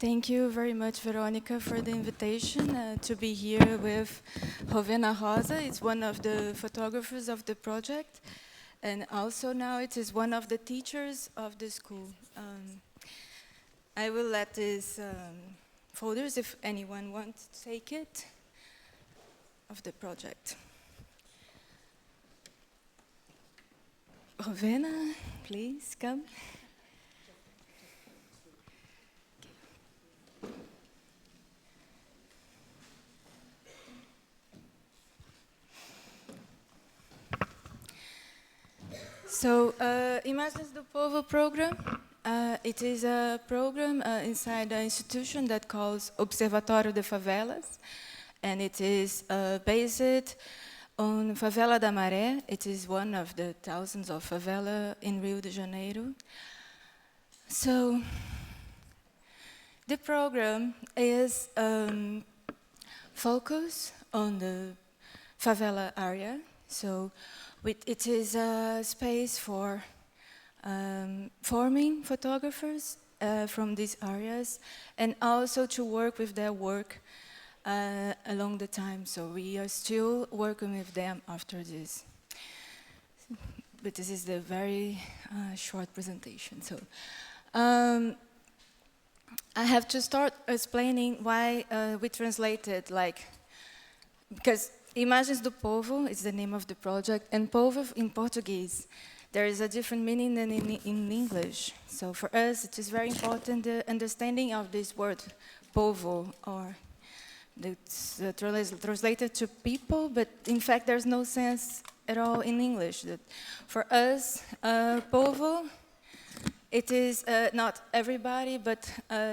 Thank you very much, Veronica, for the invitation to be here with Joana Mazza. It's one of the photographers of the project, and also now it is one of the teachers of the school. I will let these folders, if anyone wants to take it, of the project. Joana, please come. So, Imagens do Povo program, it is a program inside an institution that calls Observatório de Favelas, and it is based on Favela da Maré. It is one of the thousands of favelas in Rio de Janeiro. So, the program is focused on the favela area. So, it is a space for forming photographers from these areas, and also to work with their work along the time. So we are still working with them after this. But this is the very short presentation. So I have to start explaining why we translated, because Imagens do Povo is the name of the project, and Povo in Portuguese, there is a different meaning than in English. So for us, it is very important the understanding of this word, Povo, or it's translated to people, but in fact there's no sense at all in English. That for us, Povo, it is not everybody, but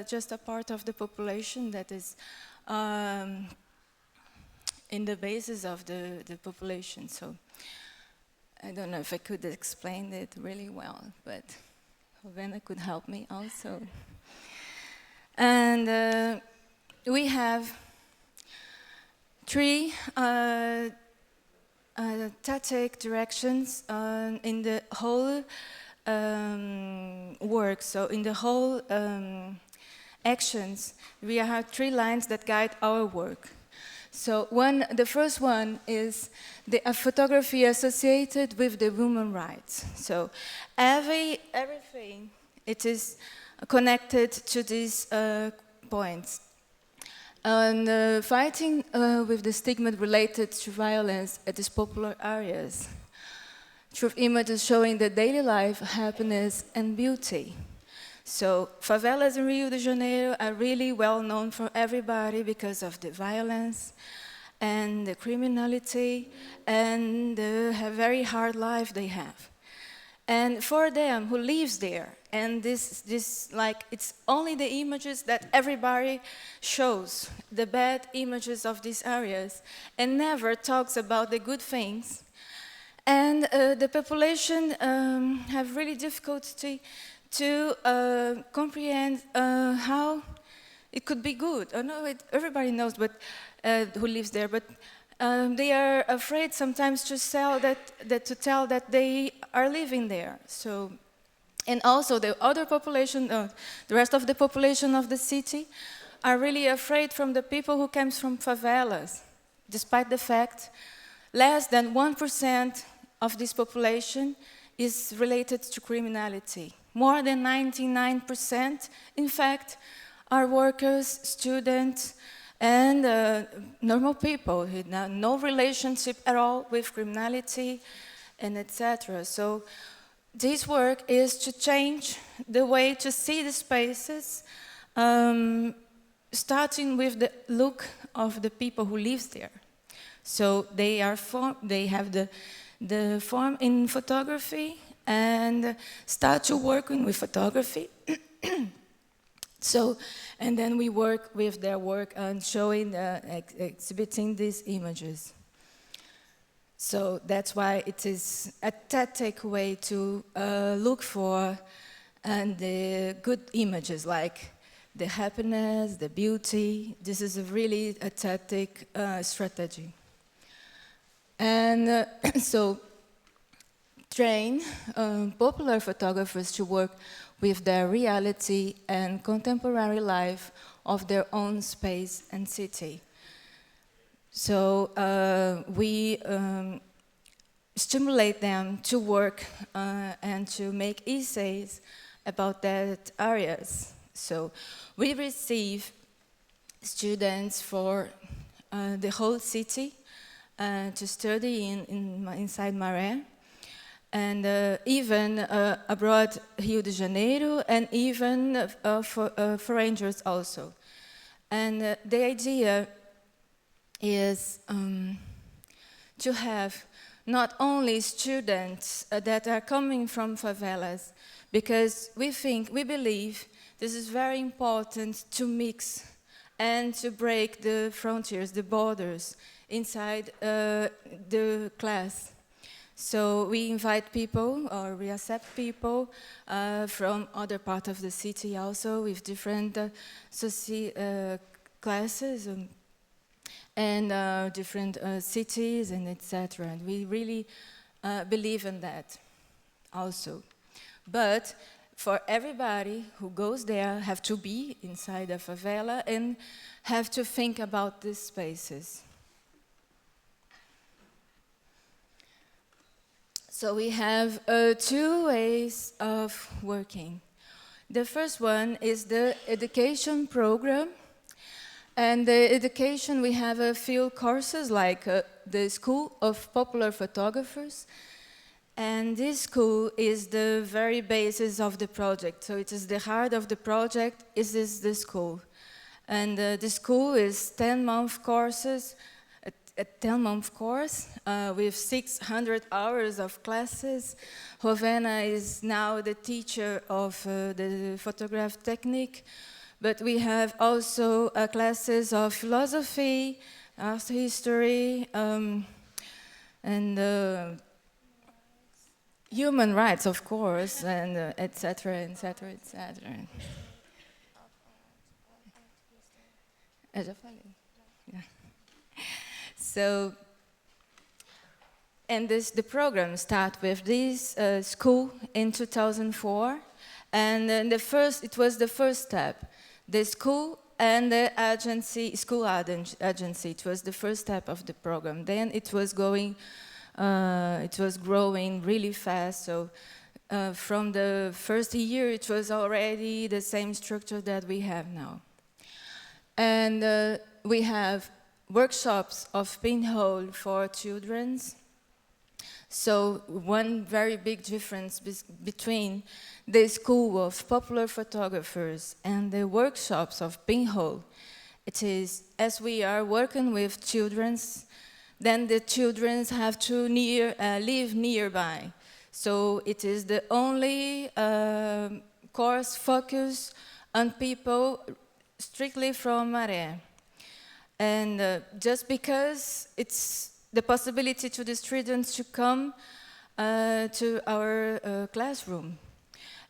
just a part of the population that is in the basis of the population. So I don't know if I could explain it really well, but Joana could help me also. And we have three tactic directions in the whole work. So in the whole actions, we have three lines that guide our work. So the first one is the photography associated with the women's rights. So everything, it is connected to these points. And fighting with the stigma related to violence at these popular areas, through images showing the daily life, happiness, and beauty. So favelas in Rio de Janeiro are really well known for everybody because of the violence and the criminality and the very hard life they have. And for them who lives there, and it's only the images that everybody shows, the bad images of these areas, and never talks about the good things. And the population have really difficulty to comprehend how it could be good. I know everybody knows, but who lives there, but they are afraid sometimes to tell that they are living there. So, and also the other population, the rest of the population of the city, are really afraid from the people who comes from favelas, despite the fact less than 1% of this population is related to criminality. More than 99%, in fact, are workers, students, and normal people who have no relationship at all with criminality, and etc. So this work is to change the way to see the spaces, starting with the look of the people who live there. So they have the form in photography, and start to working with photography. So, and then we work with their work and showing, exhibiting these images. So that's why it is a tactic way to look for the good images, like the happiness, the beauty. This is really a tactic strategy. And so train popular photographers to work with their reality and contemporary life of their own space and city. So we stimulate them to work and to make essays about that areas. So we receive students for the whole city to study inside Maré, and even abroad Rio de Janeiro, and even for foreigners also. And the idea is to have not only students that are coming from favelas, because we believe this is very important to mix and to break the frontiers, the borders inside the class. So we invite people, or we accept people from other parts of the city also, with different classes and different cities and etc. And we really believe in that also. But for everybody who goes there, have to be inside a favela and have to think about these spaces. So we have 2 ways of working. The first one is the education program. And the education, we have a few courses like the School of Popular Photographers. And this school is the very basis of the project. So it is the heart of the project, is the school. And the school is 10-month courses, a 10-month course with 600 hours of classes. Rovena is now the teacher of the photograph technique, but we have also classes of philosophy, art history, and human rights, of course, and etc., etc., etc. Eu já falei. Yeah. So, and the program started with this school in 2004, and then it was the first step. The school and the agency, school agency, it was the first step of the program. Then it was growing really fast. So from the first year, it was already the same structure that we have now. And we have workshops of pinhole for children. So one very big difference between the School of Popular Photographers and the workshops of pinhole, it is, as we are working with children, then the children have to live nearby. So it is the only course focused on people strictly from Maré. And just because it's the possibility to the students to come to our classroom.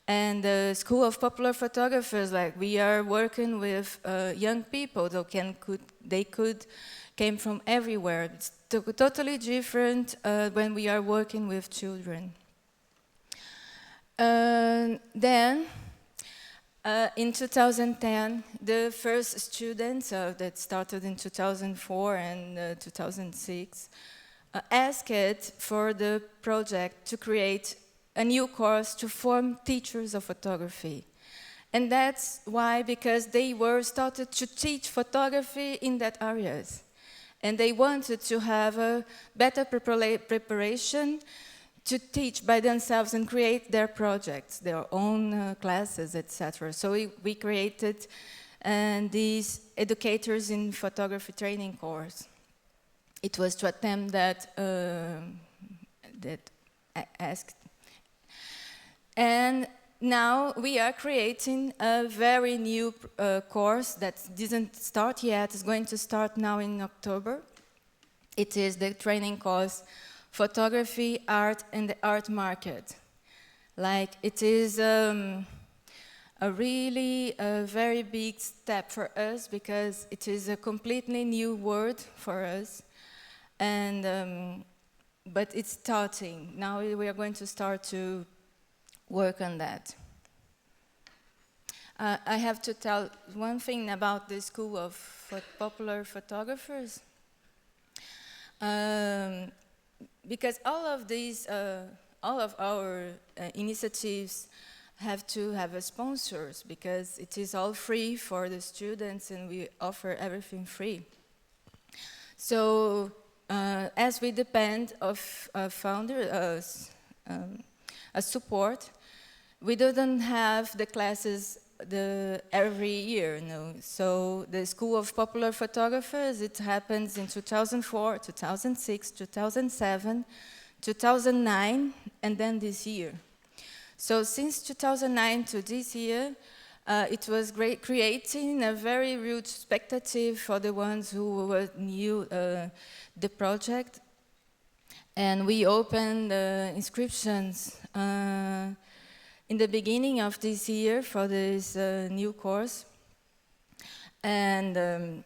And the School of Popular Photographers, like we are working with young people that came from everywhere. It's totally different when we are working with children. Then, in 2010, the first students that started in 2004 and 2006 asked for the project to create a new course to form teachers of photography. And that's why, because they started to teach photography in that areas. And they wanted to have a better preparation to teach by themselves and create their projects, their own classes, etc. So we created these educators in photography training course. It was to attempt that asked. And now we are creating a very new course that didn't start yet. It's going to start now in October. It is the training course Photography, Art, and the Art Market. Like, it is a really very big step for us, because it is a completely new word for us. And but it's starting. Now we are going to start to work on that. I have to tell one thing about the School of Popular Photographers. Because all of our initiatives have to have a sponsors, because it is all free for the students and we offer everything free. So as we depend of a founder, a support, we didn't have the classes every year, no. So the School of Popular Photographers, it happens in 2004, 2006, 2007, 2009, and then this year. So since 2009 to this year, it was creating a very rude expectative for the ones who were new the project. And we opened inscriptions in the beginning of this year for this new course. And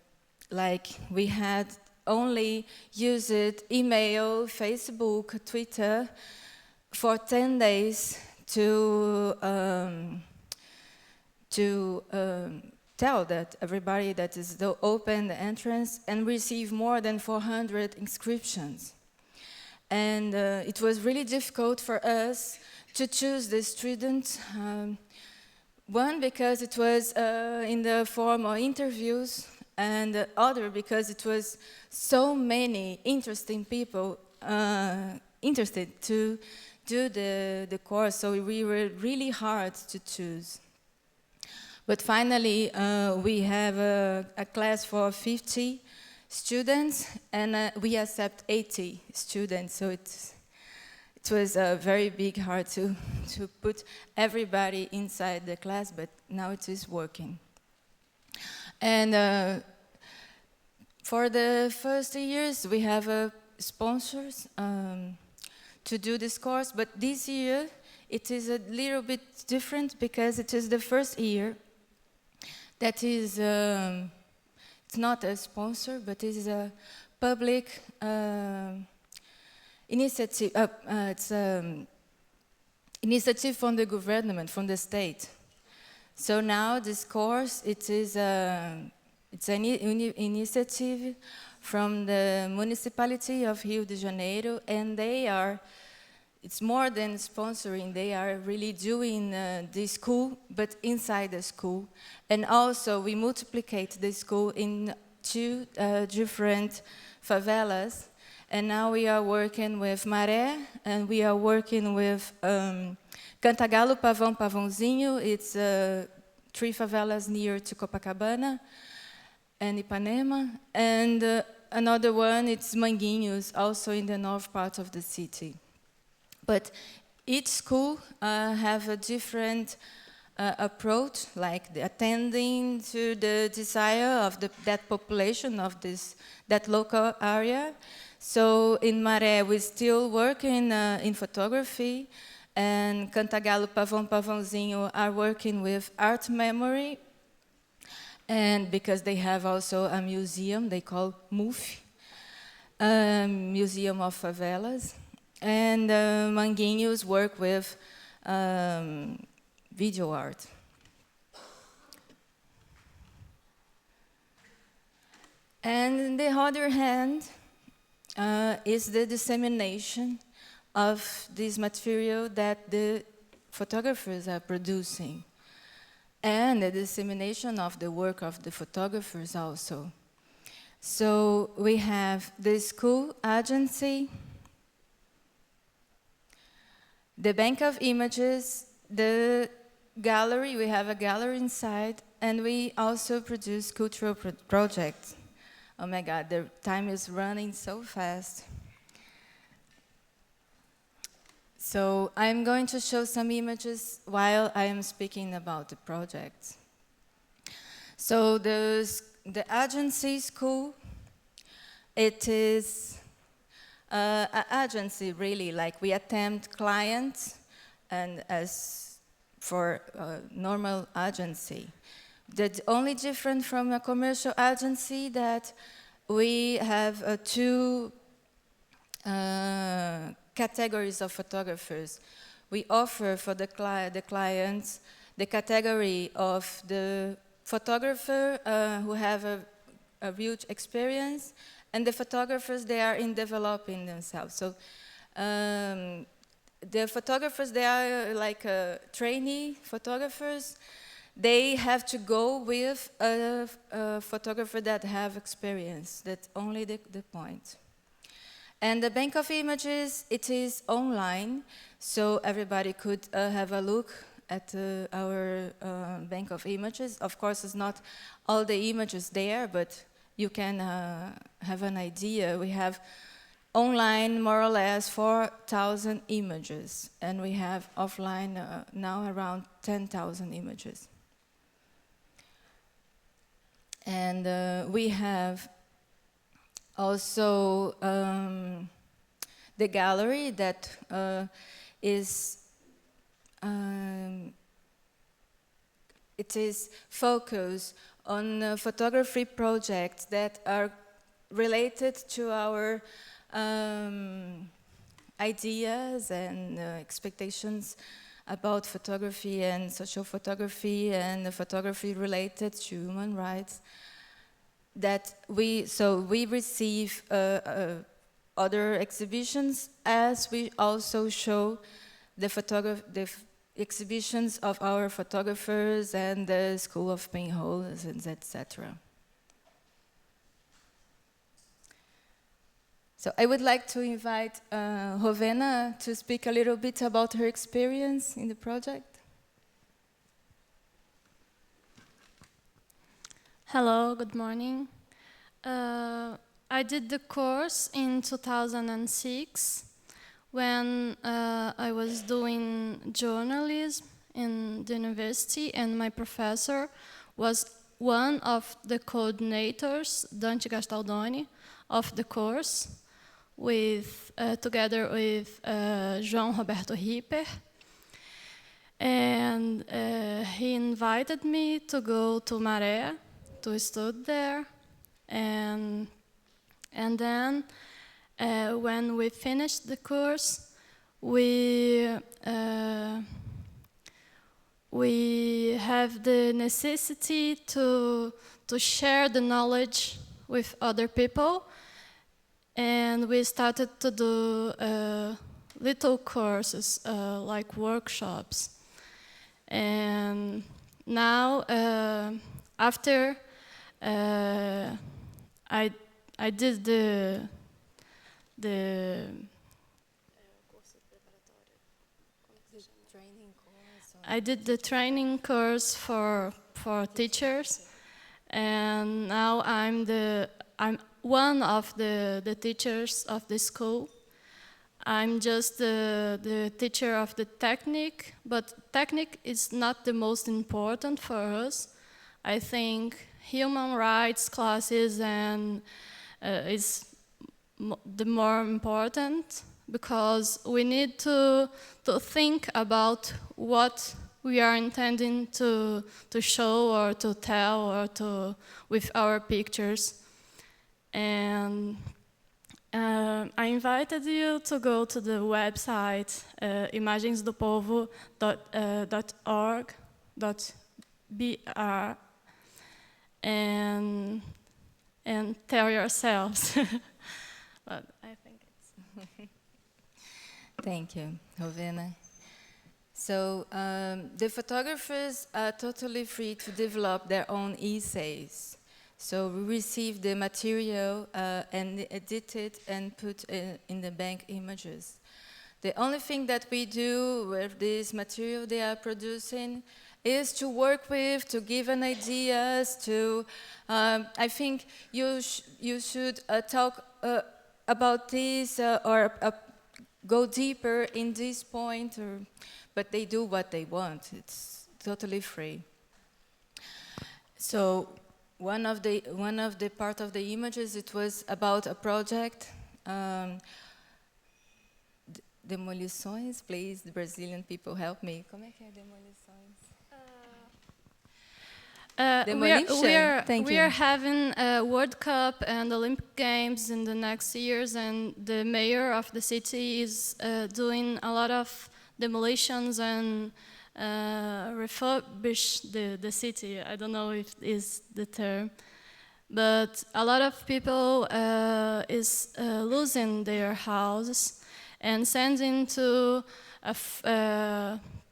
like we had only used email, Facebook, Twitter for 10 days to tell that everybody that is open the entrance and receive more than 400 inscriptions. And it was really difficult for us to choose the students. One, because it was in the form of interviews, and the other because it was so many interesting people interested to do the course, so we were really hard to choose. But finally, we have a class for 50 students, and we accept 80 students, so it was very hard to put everybody inside the class, but now it is working. And for the first years, we have sponsors to do this course, but this year it is a little bit different because it is the first year that is, it's not a sponsor, but it is a public initiative. It's an initiative from the government, from the state. So now this course, it's an initiative from the municipality of Rio de Janeiro, and it's more than sponsoring, they are really doing the school, but inside the school. And also we multiplicate the school in 2 different favelas. And now we are working with Maré, and we are working with Cantagalo, Pavão, Pavãozinho. It's 3 favelas near to Copacabana and Ipanema. And another one, it's Manguinhos, also in the north part of the city. But each school have a different approach, like the attending to the desire of that population of that local area. So in Maré, we still work in photography, and Cantagalo, Pavão, Pavãozinho are working with art memory, and because they have also a museum they call MUF, Museum of Favelas. And Manguinhos work with video art. And on the other hand is the dissemination of this material that the photographers are producing, and the dissemination of the work of the photographers also. So we have the school agency, the Bank of Images, the gallery, we have a gallery inside, and we also produce cultural projects. Oh my God, the time is running so fast. So I'm going to show some images while I am speaking about the project. So the agency school, it is an agency, really, like we attempt clients, and as for a normal agency. The only different from a commercial agency that we have 2 categories of photographers. We offer for the clients the category of the photographer who have a huge experience, and the photographers they are in developing themselves. So the photographers, they are like trainee photographers. They have to go with a photographer that have experience. That's only the point. And the Bank of Images, it is online, so everybody could have a look at our Bank of Images. Of course, it's not all the images there, but you can have an idea. We have online more or less 4,000 images, and we have offline now around 10,000 images. And we have also the gallery that is it is focused on photography projects that are related to our ideas and expectations about photography and social photography and photography related to human rights. That we receive other exhibitions, as we also show the exhibitions of our photographers and the School of Pinholes, and etc. So I would like to invite Rovena to speak a little bit about her experience in the project. Hello, good morning. I did the course in 2006 when I was doing journalism in the university, and my professor was one of the coordinators, Dante Gastaldoni, of the course, together with João Roberto Ripper. And he invited me to go to Maré to study there, and then when we finished the course, we have the necessity to share the knowledge with other people, and we started to do little courses like workshops. And now after I did the training course for teachers, and now I'm one of the teachers of the school. I'm just the teacher of the technique, but technique is not the most important for us. I think human rights classes and is the more important, because we need to think about what we are intending to show or to tell or with our pictures. And I invited you to go to the website imagensdopovo.org.br and tell yourselves. But I think it's... Thank you, Rovena. So the photographers are totally free to develop their own essays. So we receive the material and edit it and put in the bank images. The only thing that we do with this material they are producing is to work with, to give an ideas, to, I think you should talk about this or go deeper in this point, but they do what they want. It's totally free. So one of the part of the images, it was about a project, demolições, please, the Brazilian people help me. Como é que é demolições? We are having a World Cup and Olympic Games in the next years, and the mayor of the city is doing a lot of demolitions and refurbish the city. I don't know if is the term, but a lot of people is losing their houses and sending to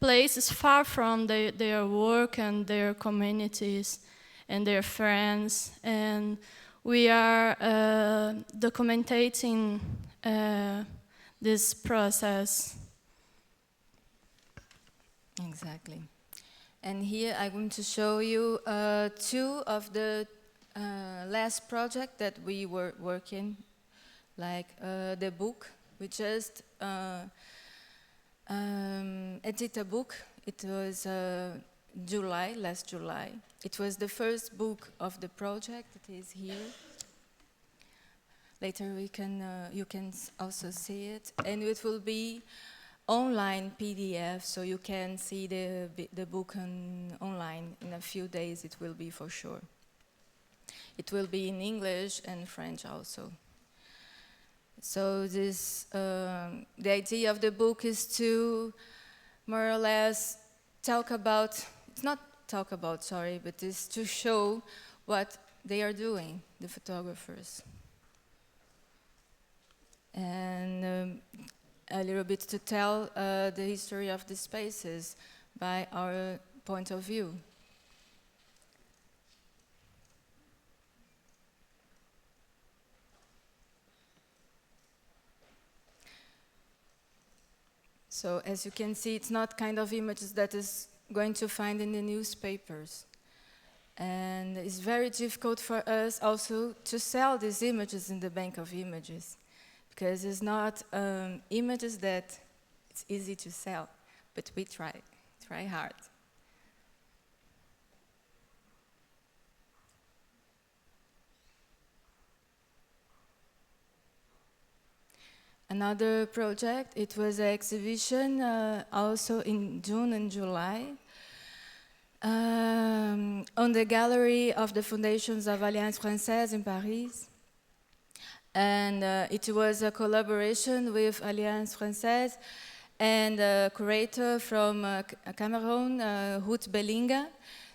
places far from their work and their communities and their friends. And we are documenting this process. Exactly. And here I'm going to show you two of the last project that we were working, like the book. We just edit a book. It was last July. It was the first book of the project. It is here. Later you can also see it, and it will be online PDF, so you can see the book online in a few days. It will be for sure. It will be in English and French also. So this, the idea of the book is to more or less talk about, it's not talk about, sorry, but is to show what they are doing, the photographers. And a little bit to tell the history of the spaces by our point of view. So as you can see, it's not kind of images that is going to find in the newspapers. And it's very difficult for us also to sell these images in the bank of images, because it's not images that it's easy to sell, but we try hard. Another project, it was an exhibition also in June and July on the gallery of the foundations of Alliance Française in Paris. And it was a collaboration with Alliance Française and a curator from Cameroon, Ruth Belinga.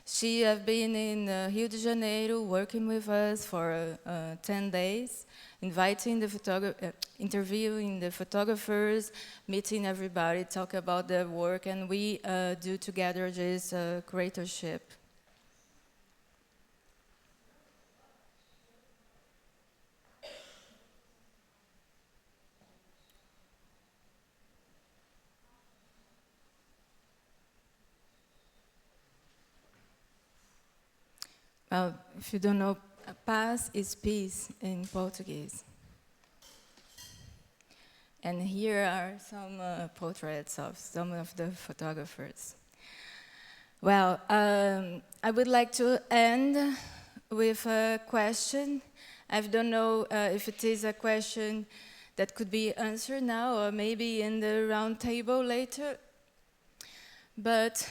She has been in Rio de Janeiro working with us for 10 days, inviting the interviewing the photographers, meeting everybody, talk about their work, and we do together this curatorship. Well, if you don't know, paz is peace in Portuguese. And here are some portraits of some of the photographers. Well, I would like to end with a question. I don't know if it is a question that could be answered now or maybe in the round table later. But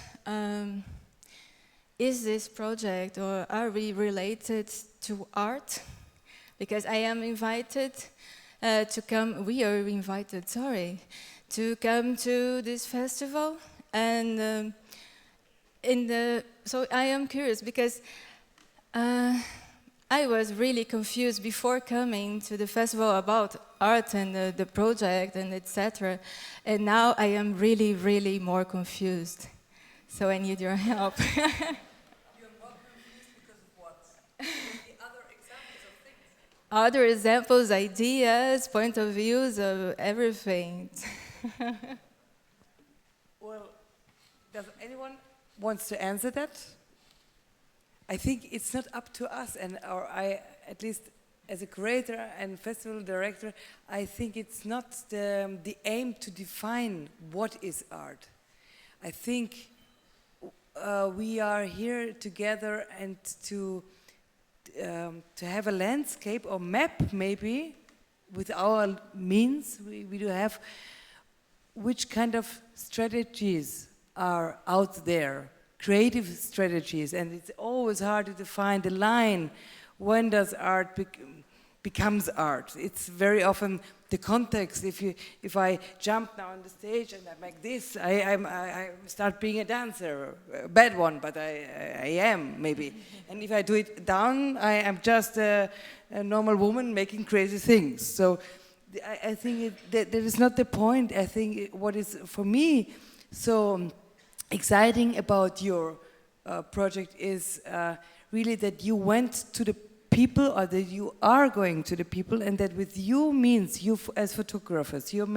is this project, or are we related to art? Because I am invited to come, we are invited, sorry, to come to this festival. And so I am curious because I was really confused before coming to the festival about art and the project and etc. And now I am really, really more confused. So I need your help. Other examples, ideas, point of views of everything. Well, does anyone wants to answer that? I think it's not up to us, or I, at least as a curator and festival director, I think it's not the aim to define what is art. I think we are here together and to have a landscape or map, maybe, with our means. We do have which kind of strategies are out there creative strategies, and it's always hard to find the line. When does art becomes art? It's very often the context. If I jump now on the stage and I make this, I start being a dancer, a bad one, but I am maybe. And if I do it down, I am just a normal woman making crazy things. So I think that is not the point. I think what is for me so exciting about your project is really that you went to the people, or that you are going to the people, and that with you means you as photographers, you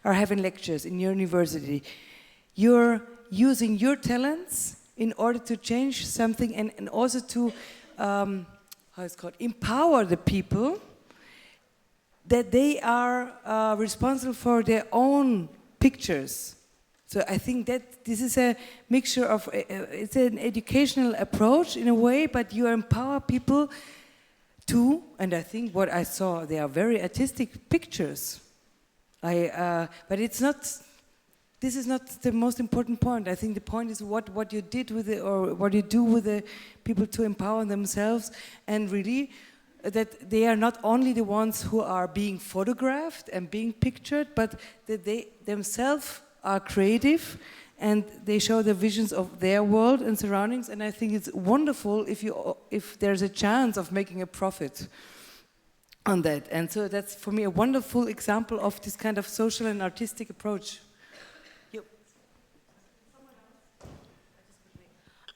are having lectures in your university. You're using your talents in order to change something, and also to how it's called, empower the people, that they are responsible for their own pictures. So I think that this is a mixture of, it's an educational approach in a way, but you empower people too. And I think what I saw, they are very artistic pictures. But it's not, this is not the most important point. I think the point is what you did with it, or what you do with the people to empower themselves, and really that they are not only the ones who are being photographed and being pictured, but that they themselves are creative, and they show the visions of their world and surroundings. And I think it's wonderful if there's a chance of making a profit on that. And so that's for me a wonderful example of this kind of social and artistic approach.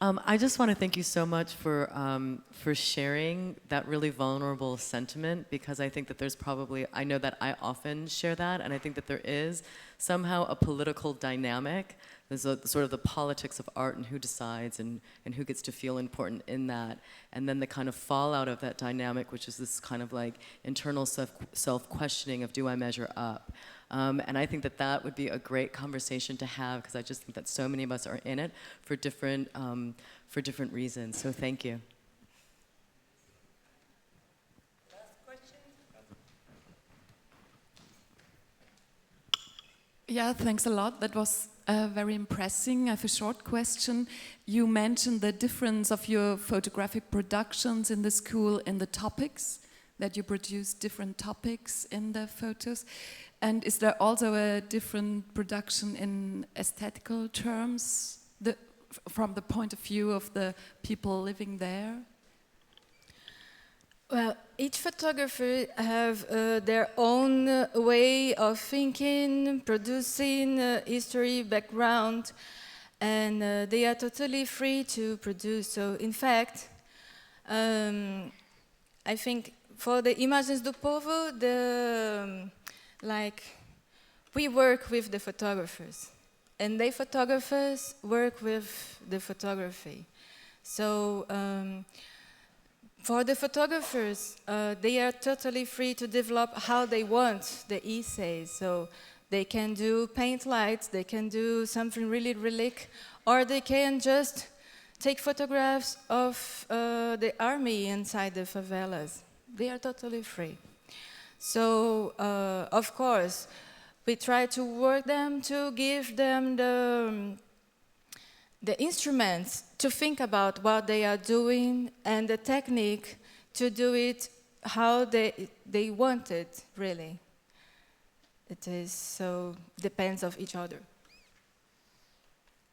I just want to thank you so much for sharing that really vulnerable sentiment, because I think that there's probably, I know that I often share that, and I think that there is somehow a political dynamic. There's sort of the politics of art and who decides and who gets to feel important in that, and then the kind of fallout of that dynamic, which is this kind of like internal self-questioning of, do I measure up? And I think that that would be a great conversation to have, because I just think that so many of us are in it for different reasons. So thank you. Last question? Yeah, thanks a lot. That was very impressive. I have a short question. You mentioned the difference of your photographic productions in the school in the topics, that you produce different topics in the photos. And is there also a different production in aesthetical terms, from the point of view of the people living there? Well, each photographer have their own way of thinking, producing history, background, and they are totally free to produce. So, in fact, I think for the Imagens do Povo, we work with the photographers, and the photographers work with the photography. So for the photographers, they are totally free to develop how they want the essays. So they can do paint lights, they can do something really relic, or they can just take photographs of the army inside the favelas. They are totally free. So, of course, we try to work them to give them the instruments to think about what they are doing, and the technique to do it how they want it, really. It is so, depends of each other.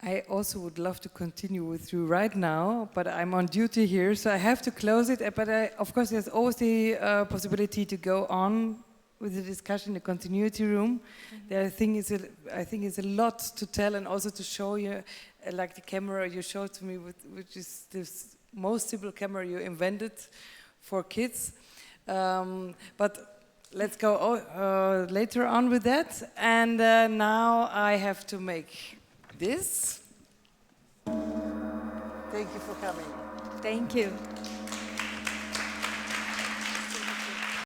I also would love to continue with you right now, but I'm on duty here, so I have to close it. But of course, there's always the possibility to go on with the discussion in the continuity room. Mm-hmm. I think it's a lot to tell, and also to show you, like the camera you showed to me, which is this most simple camera you invented for kids. But let's go later on with that. And now I have to make this. Thank you for coming. Thank you.